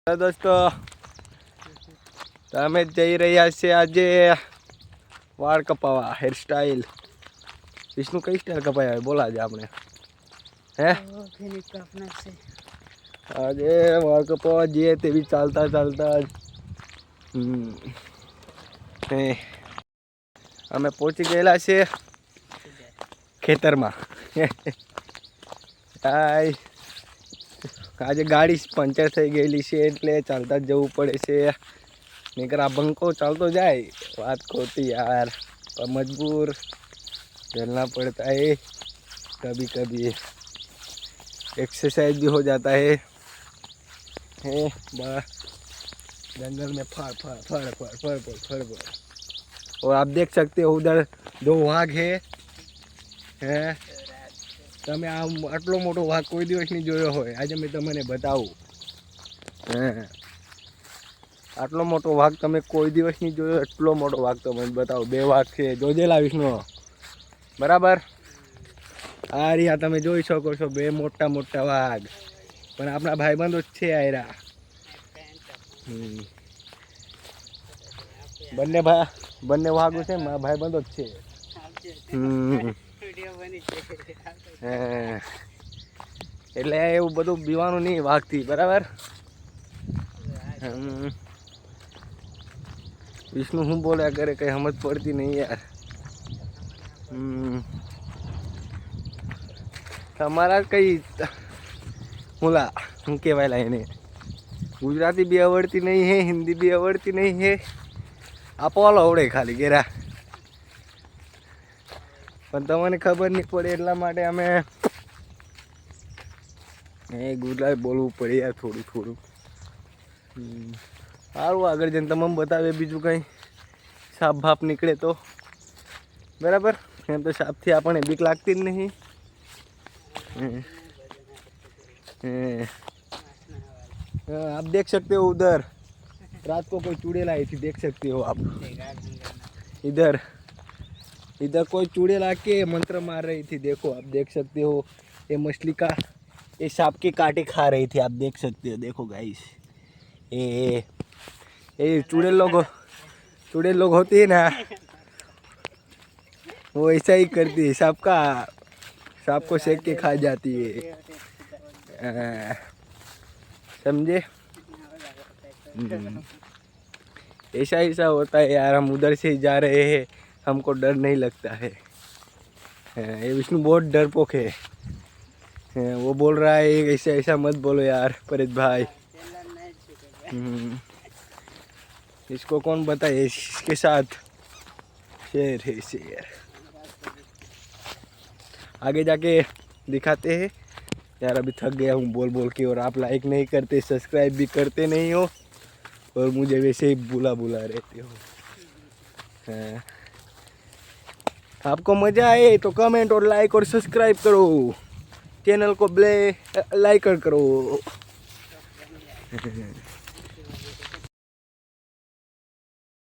दोस्तों તમે જઈ રહ્યા છે આજે વાળ કપાવા હેર સ્ટાઈલ વિષ્ણુ કઈ સ્ટાઈલ કપાયા બોલા આજે આપણે હે આજે વાળ કપાવા જઈએ તેવી ચાલતા ચાલતા અમે પહોંચી ગયેલા છે ખેતરમાં આજે ગાડી પંચર થઈ ગયેલી છે એટલે ચાલતા જ જવું પડે છે નહીંતર આ બંકો ચાલતો જાય बात खोती यार पर मजबूर चलना पड़ता है कभी कभी एक्सरसाइज भी हो जाता है जंगल में फड़ फड़ फड़ फड़ फड़ फड़ फड़ फड़ और आप देख सकते हो उधर दो वाघ है તમે આટલો મોટો વાઘ કોઈ દિવસ નહીં જોયો હોય આજે મેં તમને બતાવું આટલો મોટો વાઘ તમે કોઈ દિવસ નહીં જોયો એટલો મોટો વાઘ તમને બતાવું બે વાઘ છે જોજેલા વિષ્ણુ બરાબર આ રહ્યા તમે જોઈ શકો છો બે મોટા મોટા વાઘ પણ આપણા ભાઈબંધો જ છે આયરા બંને વાઘો છે મારા ભાઈબંધો જ છે એટલે એવું બધું પીવાનું નહીં વાઘથી બરાબર વિષ્ણુ શું બોલ્યા કરે કઈ સમજ પડતી નહીં યાર તમારા કઈ મુલા શું કહેવાય એને ગુજરાતી બી આવડતી નહીં હે હિન્દી બી આવડતી નહીં હે આપવાલો આવડે ખાલી ઘેરા પણ તમને ખબર નહીં પડે એટલા માટે અમે ગુજરાતી બોલવું પડે યાર થોડું થોડું સારું આગળ જઈને તમને બતાવે બીજું કંઈ સાપ ભાપ નીકળે તો બરાબર એમ તો સાપથી આપણને બીક લાગતી જ નહીં आप देख सकते हो उधर रात को कोई चूड़ेल आई थी देख सकते हो आप इधर इधर कोई चूड़ेल आके मंत्र मार रही थी देखो आप देख सकते हो ये मछली का ये सांप के कांटे खा रही थी आप देख सकते हो देखो गाइस ये चूड़ेल लोग होते हैं ना वो ऐसा ही करती है सांप को सेक के खा जाती है समझे ऐसा ऐसा होता है यार हम उधर से ही जा रहे हैं हमको डर नहीं लगता है ये विष्णु बहुत डरपोक है वो बोल रहा है ऐसा ऐसा मत बोलो यार परेश भाई इसको कौन बताए इसके साथ शेर है शेर आगे जाके दिखाते हैं यार अभी थक गया हूँ बोल बोल के और आप लाइक नहीं करते सब्सक्राइब भी करते नहीं हो और मुझे वैसे ही बुला रहते हो आपको मज़ा आए तो कमेंट और लाइक और सब्सक्राइब करो चैनल को लाइक करो